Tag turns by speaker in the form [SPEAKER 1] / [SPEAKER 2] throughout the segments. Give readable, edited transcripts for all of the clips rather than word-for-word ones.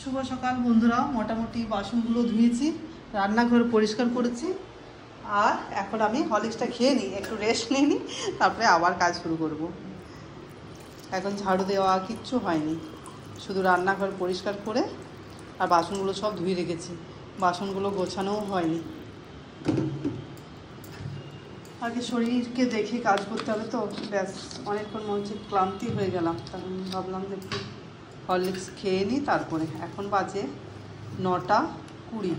[SPEAKER 1] শুভ সকাল বন্ধুরা। মোটামুটি বাসনগুলো ধুয়েছি, রান্নাঘর পরিষ্কার করেছি, আর এখন আমি হরলিক্সটা খেয়ে নিই, একটু রেস্ট নিয়ে নিই, তারপরে আবার কাজ শুরু করব। এখন ঝাড়ু দেওয়া কিচ্ছু হয়নি, শুধু রান্নাঘর পরিষ্কার করে আর বাসনগুলো সব ধুয়ে রেখেছি, বাসনগুলো গোছানোও হয়নি। আগে শরীরকে দেখে কাজ করতে হবে তো, ব্যাস অনেকক্ষণ মনে হচ্ছে ক্লান্তি হয়ে গেলাম, তখন ভাবলাম যে একটু হরলিক্স খেয়ে নিই। তারপরে এখন বাজে 9:20।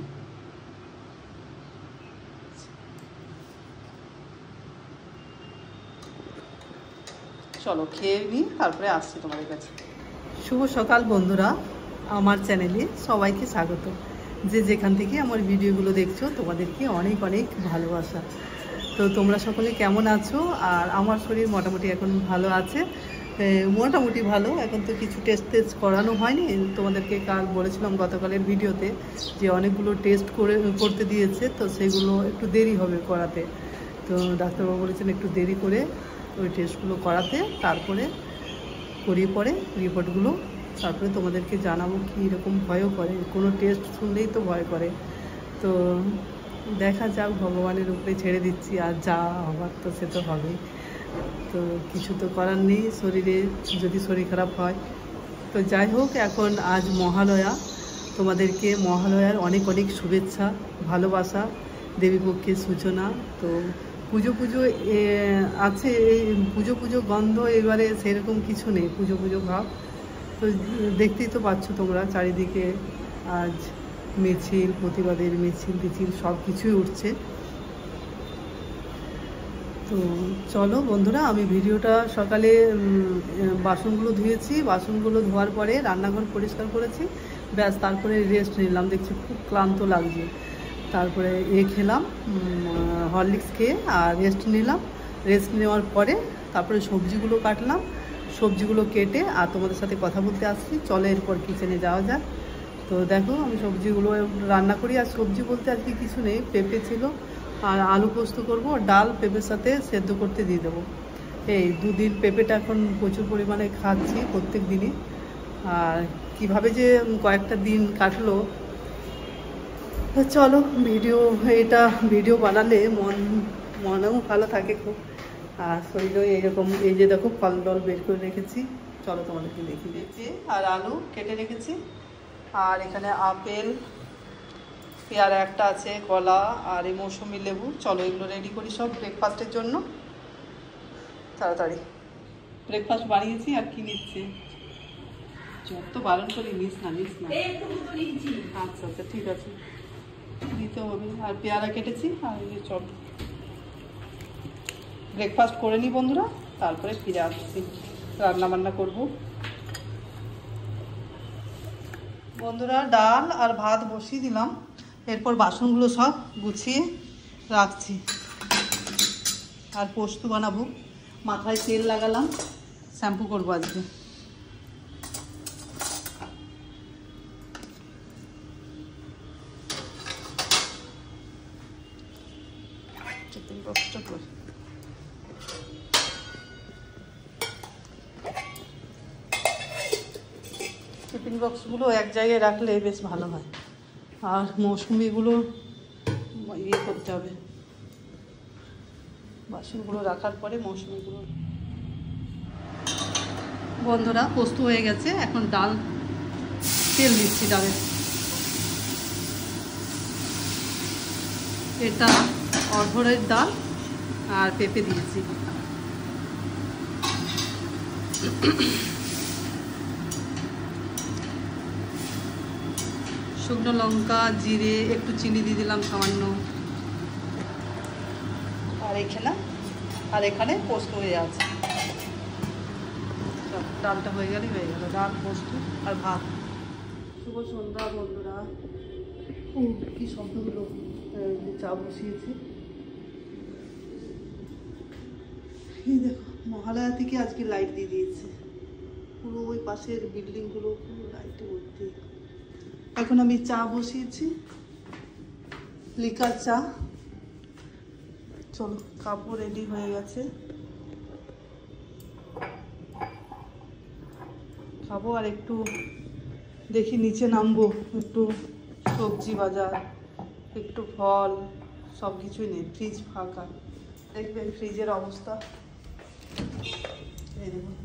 [SPEAKER 1] চলো খেয়ে নিই, তারপরে আসছি তোমাদের কাছে। শুভ সকাল বন্ধুরা, আমার চ্যানেলে সবাইকে স্বাগত। যে যেখান থেকে আমার ভিডিওগুলো দেখছো তোমাদেরকে অনেক অনেক ভালোবাসা। তো তোমরা সকলে কেমন আছো? আর আমার শরীর মোটামুটি এখন ভালো আছে, মোটামুটি ভালো। এখন তো কিছু টেস্ট করানো হয়নি, তোমাদেরকে কাল বলেছিলাম গতকালের ভিডিওতে যে অনেকগুলো টেস্ট করতে দিয়েছে, তো সেগুলো একটু দেরি হবে করাতে। তো ডাক্তারবাবু বলেছেন একটু দেরি করে ওই টেস্টগুলো করাতে, তারপরে করিয়ে পরে রিপোর্টগুলো তারপরে তোমাদেরকে জানাবো। কী রকম ভয়ও করে, কোনো টেস্ট শুনলেই তো ভয় করে। তো দেখা যাক, ভগবানের উপরে ছেড়ে দিচ্ছি, আর যা হবার তো সে তো হবেই। তো কিছু তো করার নেই, শরীরে যদি শরীর খারাপ হয়। তো যাই হোক, এখন আজ মহালয়া, তোমাদেরকে মহালয়ার অনেক অনেক শুভেচ্ছা, ভালোবাসা, দেবীপক্ষের সূচনা। তো পুজো আছে, এই পুজো গন্ধ এবারে সেরকম কিছু নেই, পুজো ভাব। তো দেখতেই তো পাচ্ছ তোমরা, চারিদিকে আজ মিছিল, প্রতিবাদের মিছিল সব কিছুই উঠছে। তো চলো বন্ধুরা, আমি ভিডিওটা সকালে বাসনগুলো ধুয়েছি, বাসনগুলো ধোয়ার পরে রান্নাঘর পরিষ্কার করেছি, ব্যাস তারপরে রেস্ট নিলাম। দেখছি খুব ক্লান্ত লাগছে, তারপরে খেলাম হরলিক্স খেয়ে, আর রেস্ট নিলাম। রেস্ট নেওয়ার পরে তারপরে সবজিগুলো কাটলাম, সবজিগুলো কেটে আর তোমাদের সাথে কথা বলতে আসছি। চলো এরপর কিচেনে যাওয়া যাক। তো দেখো আমি সবজিগুলো রান্না করি, আর সবজি বলতে আজকে কিছু নেই, পেঁপে ছিল আর আলু পোস্ত করবো, ডাল পেঁপের সাথে সেদ্ধ করতে দিয়ে দেবো। এই দুদিন পেঁপেটা এখন প্রচুর পরিমাণে খাচ্ছি প্রত্যেক দিনই। আর কীভাবে যে কয়েকটা দিন কাটলো, চলো ভিডিও বানালে মনেও ভালো থাকে খুব, আর শরীরেও এইরকম। এই যে দেখো ফল ডল বের করে রেখেছি, চলো তোমাদেরকে দেখিয়ে দিচ্ছি। আর আলু কেটে রেখেছি, আর এখানে আপেল, পেয়ারা একটা আছে, কলা, আর এই মৌসুমি লেবু। চলো এগুলো রেডি করি সব ব্রেকফাস্টের জন্য। তাড়াতাড়ি ব্রেকফাস্ট বানিয়েছি, আর কি নিচ্ছে যত বারণ করি, নিস না। আচ্ছা আচ্ছা ঠিক আছে, দিতে হবে। আর পেয়ারা কেটেছি, আর এই চপ। ব্রেকফাস্ট করে নিই বন্ধুরা, তারপরে ফিরে আসছি, রান্না করব। বন্ধুরা ডাল আর ভাত বসিয়ে দিলাম, এরপর বাসনগুলো সব গুছিয়ে রাখছি। আর পোস্ত বানাবো, মাথায় তেল লাগালাম, শ্যাম্পু করবো আজকে। টিফিন বক্সগুলো এক জায়গায় রাখলে বেশ ভালো হয়, আর মৌসুমিগুলো করতে হবে। বাসনগুলো রাখার পরে মৌসুমিগুলো। বন্ধুরা পোস্ত হয়ে গেছে, এখন ডাল, তেল দিচ্ছি ডালে। এটা অড়হরের ডাল, আর পেঁপে দিয়েছি। শুকনো লঙ্কা, জিরে, একটু চিনি দিয়ে দিলাম সামান্য। আর এখানে পোস্ত হয়ে আছে। ডালটা হয়ে গেল, ডাল, পোস্ত আর ভাত। শুভ সন্ধ্যা বন্ধুরা। কি শব্দগুলো! চা বসিয়েছি, এই দেখো মহালয়া থেকে আজকে লাইট দিয়ে দিয়েছে, পুরো ওই পাশের বিল্ডিংগুলো পুরো লাইটে ভর্তি। এখন আমি চা বসিয়েছি, লিকার চা। চলো কাপড় রেডি হয়ে গেছে, খাবো। আর একটু দেখি নিচে নামবো, একটু সবজি বাজার, একটু ফল, সব কিছুই নেই, ফ্রিজ ফাঁকা। দেখবেন ফ্রিজের অবস্থা, এই দেখুন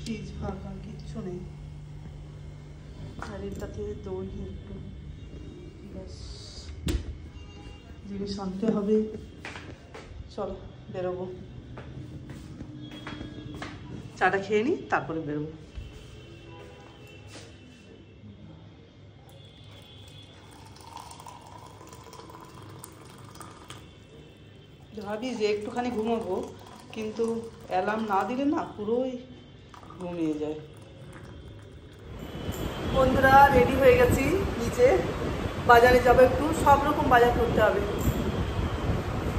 [SPEAKER 1] ফ্রিজ ফাঁকা, কিচ্ছু নেই। আর এটাতে দই একটু, ব্যাস জিনিস আনতে হবে। চলো বেরোবো, চাটা খেয়ে নিই তারপরে বেরোবো। ভাবি যে একটুখানি ঘুমাবো, কিন্তু অ্যালার্ম না দিলে না পুরোই ঘুমিয়ে যায়। বন্ধুরা রেডি হয়ে গেছি, নিচে বাজারে যাবো, একটু সব রকম বাজার করতে হবে,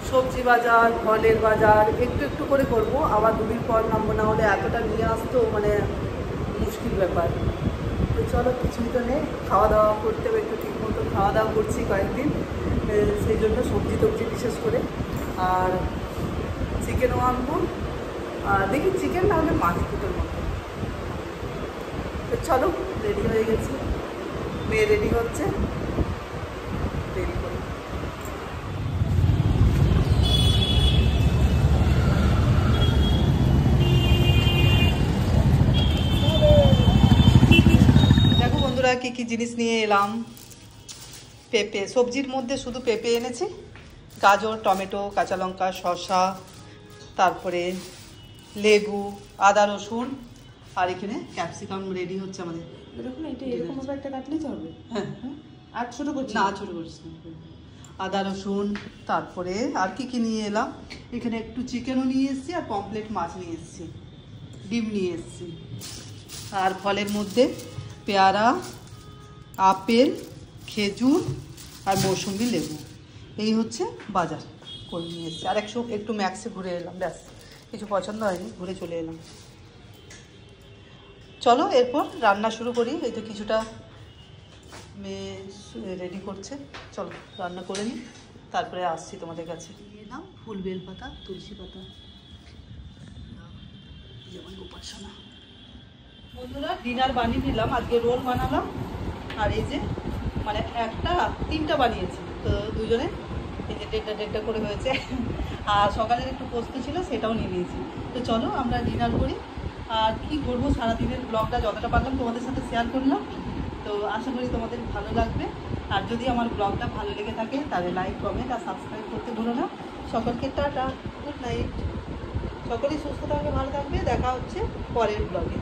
[SPEAKER 1] সবজি বাজার, ফলের বাজার, একটু একটু করে করবো। আবার দুদিন পর নামবো, না হলে এতটা নিয়ে আসতো মানে মুশকিল ব্যাপার। তো চলো, কিছুই তো নেই, খাওয়া দাওয়া করতে হবে, একটু ঠিক মতো খাওয়া দাওয়া করছি কয়েকদিন, সেই জন্য সবজি টবজি বিশেষ করে, আর চিকেনও আনবো, আর দেখি চিকেন না হলে মাছ দুটোর মতো। তো চলো, রেডি হয়ে গেছি, মেয়ে রেডি হচ্ছে, রেডি করি। দেখো বন্ধুরা কি কি জিনিস নিয়ে এলাম। পেঁপে, সবজির মধ্যে শুধু পেঁপে এনেছি, গাজর, টমেটো, কাঁচা লঙ্কা, শসা, তারপরে লেবু, আদা রসুন, আর এখানে ক্যাপসিকাম রেডি হচ্ছে আমাদের।
[SPEAKER 2] দেখুন এটা এরকম ভাবে একটা কাটলেই তো হবে।
[SPEAKER 1] হ্যাঁ,
[SPEAKER 2] আর ছোট করছি
[SPEAKER 1] না, ছোট করিস না। আদা রসুন, তারপরে আর কি কি নিয়ে এলাম, এখানে একটু চিকেনও নিয়ে এসেছি, আর পমপ্লেট মাছ নিয়ে এসেছি, ডিম নিয়ে এসেছি। আর ফলের মধ্যে পেয়ারা, আপেল, খেজুর আর মৌসুম্বি লেবু, এই হচ্ছে বাজার করে নিয়ে এসেছি। আর একটু ম্যাক্সে ঘুরে এলাম, ব্যাস কিছু পছন্দ হয়নি, ঘুরে চলে এলাম। চলো এরপর রান্না শুরু করি। এই তো কিছুটা মেয়ে রেডি করছে, চলো রান্না করে নিই, তারপরে আসছি তোমাদের কাছে। নিয়ে নাও ফুল, বেল পাতা, তুলসী পাতা, যেমন উপাসনা। বন্ধুরা ডিনার বানিয়ে নিলাম, আজকে রোল বানালাম, আর এই যে মানে তিনটা বানিয়েছি, তো দুজনে এই যে দেড়টা করে হয়েছে। আর সকালের একটু পোস্ত ছিল, সেটাও নিয়ে নিয়েছি। তো চলো আমরা ডিনার করি। আর কি করবো, সারাদিনের ব্লগটা যতটা পারলাম তোমাদের সাথে শেয়ার করলাম, তো আশা করি তোমাদের ভালো লাগবে। আর যদি আমার ব্লগটা ভালো লেগে থাকে তাহলে লাইক, কমেন্ট আর সাবস্ক্রাইব করতে ভুলো না। সকলকে টাটা, গুড নাইট, সকলেই সুস্থ থাকবে, ভালো থাকবে, দেখা হচ্ছে পরের ব্লগে।